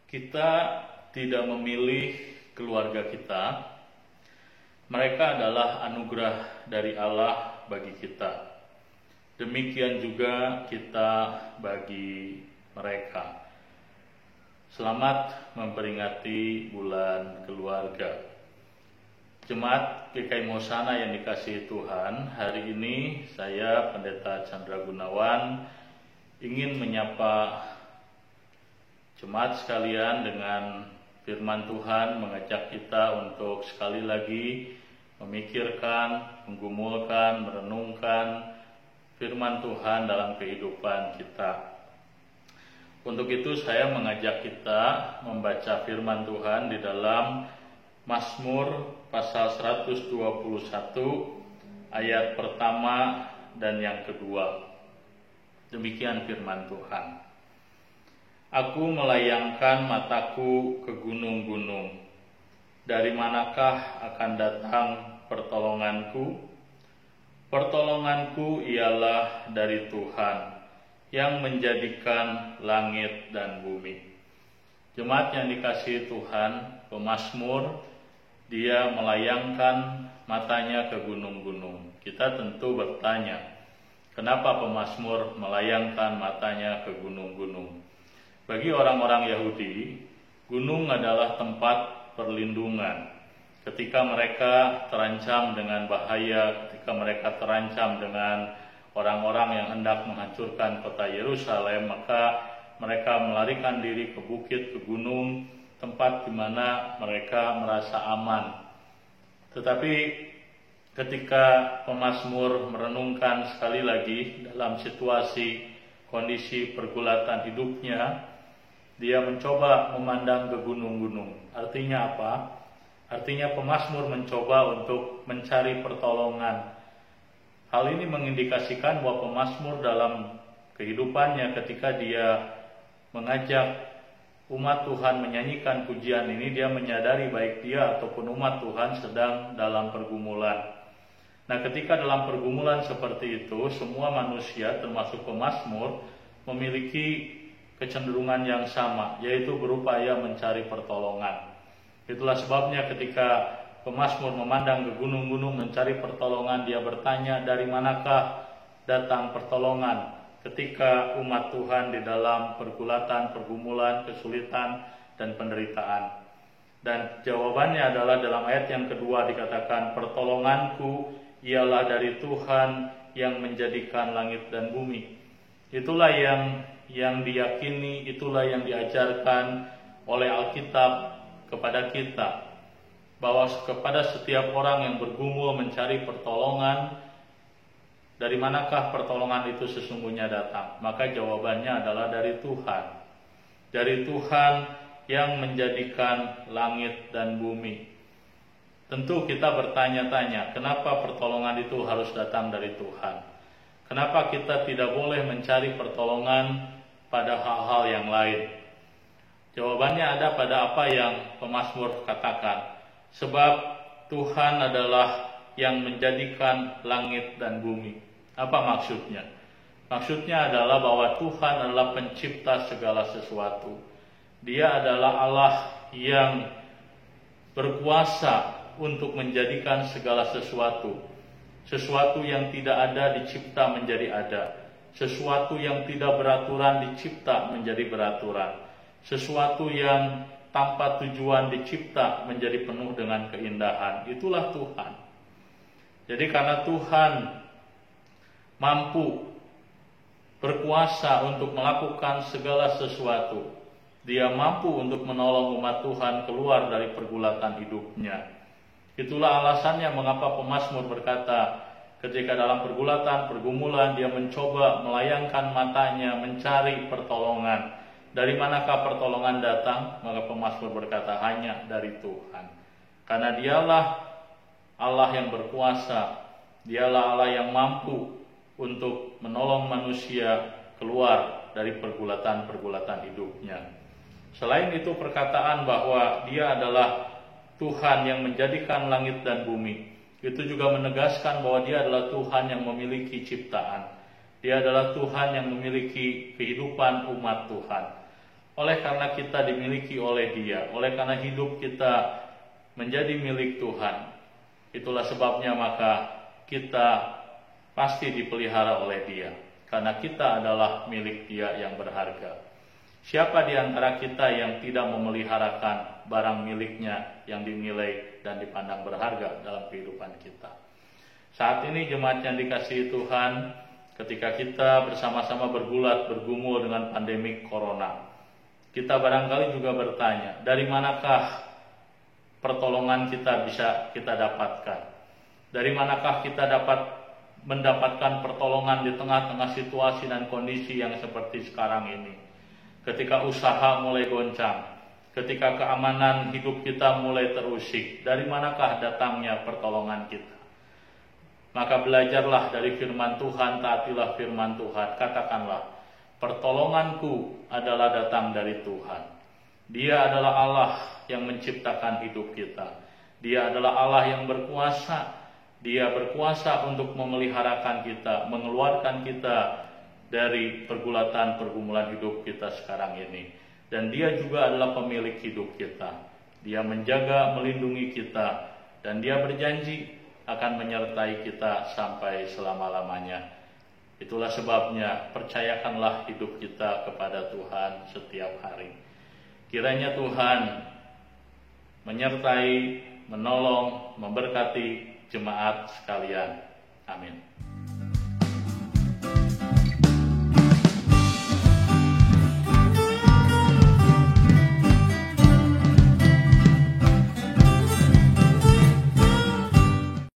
Kita tidak memilih keluarga kita. Mereka adalah anugerah dari Allah bagi kita. Demikian juga kita bagi mereka. Selamat memperingati bulan keluarga. Jemaat GKI Hosana yang dikasihi Tuhan, hari ini saya Pendeta Chandra Gunawan ingin menyapa jemaat sekalian dengan firman Tuhan, mengajak kita untuk sekali lagi memikirkan, menggumulkan, merenungkan firman Tuhan dalam kehidupan kita. Untuk itu saya mengajak kita membaca firman Tuhan di dalam Mazmur pasal 121 ayat pertama dan yang kedua. Demikian firman Tuhan. Aku melayangkan mataku ke gunung-gunung. Dari manakah akan datang pertolonganku? Pertolonganku ialah dari Tuhan yang menjadikan langit dan bumi. Jemaat yang dikasihi Tuhan, pemazmur, dia melayangkan matanya ke gunung-gunung. Kita tentu bertanya, kenapa pemazmur melayangkan matanya ke gunung-gunung? Bagi orang-orang Yahudi, gunung adalah tempat perlindungan. Ketika mereka terancam dengan bahaya, ketika mereka terancam dengan orang-orang yang hendak menghancurkan kota Yerusalem, maka mereka melarikan diri ke bukit, ke gunung, tempat di mana mereka merasa aman. Tetapi ketika pemazmur merenungkan sekali lagi dalam situasi kondisi pergulatan hidupnya, dia mencoba memandang ke gunung-gunung. Artinya apa? Artinya pemazmur mencoba untuk mencari pertolongan. Hal ini mengindikasikan bahwa pemazmur dalam kehidupannya ketika dia mengajak umat Tuhan menyanyikan pujian ini, dia menyadari baik dia ataupun umat Tuhan sedang dalam pergumulan. Nah, ketika dalam pergumulan seperti itu, semua manusia termasuk pemazmur memiliki kecenderungan yang sama, yaitu berupaya mencari pertolongan. Itulah sebabnya ketika pemazmur memandang ke gunung-gunung mencari pertolongan, dia bertanya, dari manakah datang pertolongan ketika umat Tuhan di dalam pergulatan, pergumulan, kesulitan, dan penderitaan. Dan jawabannya adalah dalam ayat yang kedua dikatakan, pertolonganku ialah dari Tuhan yang menjadikan langit dan bumi. Itulah yang diyakini, itulah yang diajarkan oleh Alkitab kepada kita, bahwa kepada setiap orang yang bergumul mencari pertolongan, dari manakah pertolongan itu sesungguhnya datang? Maka jawabannya adalah dari Tuhan. Dari Tuhan yang menjadikan langit dan bumi. Tentu kita bertanya-tanya, kenapa pertolongan itu harus datang dari Tuhan? Kenapa kita tidak boleh mencari pertolongan pada hal-hal yang lain? Jawabannya ada pada apa yang pemazmur katakan. Sebab Tuhan adalah yang menjadikan langit dan bumi. Apa maksudnya? Maksudnya adalah bahwa Tuhan adalah pencipta segala sesuatu. Dia adalah Allah yang berkuasa untuk menjadikan segala sesuatu. Sesuatu yang tidak ada dicipta menjadi ada. Sesuatu yang tidak beraturan dicipta menjadi beraturan. Sesuatu yang tanpa tujuan dicipta menjadi penuh dengan keindahan. Itulah Tuhan. Jadi karena Tuhan mampu berkuasa untuk melakukan segala sesuatu, Dia mampu untuk menolong umat Tuhan keluar dari pergulatan hidupnya. Itulah alasannya mengapa pemazmur berkata, ketika dalam pergulatan, pergumulan, dia mencoba melayangkan matanya, mencari pertolongan. Dari manakah pertolongan datang? Maka pemazmur berkata, hanya dari Tuhan. Karena dialah Allah yang berkuasa, dialah Allah yang mampu untuk menolong manusia keluar dari pergulatan-pergulatan hidupnya. Selain itu, perkataan bahwa dia adalah Tuhan yang menjadikan langit dan bumi, itu juga menegaskan bahwa dia adalah Tuhan yang memiliki ciptaan. Dia adalah Tuhan yang memiliki kehidupan umat Tuhan. oleh karena kita dimiliki oleh Dia, oleh karena hidup kita menjadi milik Tuhan. Itulah sebabnya maka kita pasti dipelihara oleh Dia, karena kita adalah milik Dia yang berharga. Siapa di antara kita yang tidak memeliharakan barang miliknya yang dinilai dan dipandang berharga dalam kehidupan kita? Saat ini jemaat yang dikasihi Tuhan, ketika kita bersama-sama bergumul dengan pandemi corona, kita barangkali juga bertanya, dari manakah pertolongan kita bisa kita dapatkan? Dari manakah kita dapat mendapatkan pertolongan di tengah-tengah situasi dan kondisi yang seperti sekarang ini? Ketika usaha mulai goncang, ketika keamanan hidup kita mulai terusik, dari manakah datangnya pertolongan kita? Maka belajarlah dari firman Tuhan, taatilah firman Tuhan, katakanlah, pertolonganku adalah datang dari Tuhan. Dia adalah Allah yang menciptakan hidup kita. Dia adalah Allah yang berkuasa. Dia berkuasa untuk memeliharakan kita, mengeluarkan kita dari pergumulan hidup kita sekarang ini. Dan Dia juga adalah pemilik hidup kita. Dia menjaga, melindungi kita, dan Dia berjanji akan menyertai kita sampai selama-lamanya. Itulah sebabnya percayakanlah hidup kita kepada Tuhan setiap hari. Kiranya Tuhan menyertai, menolong, memberkati jemaat sekalian. Amin.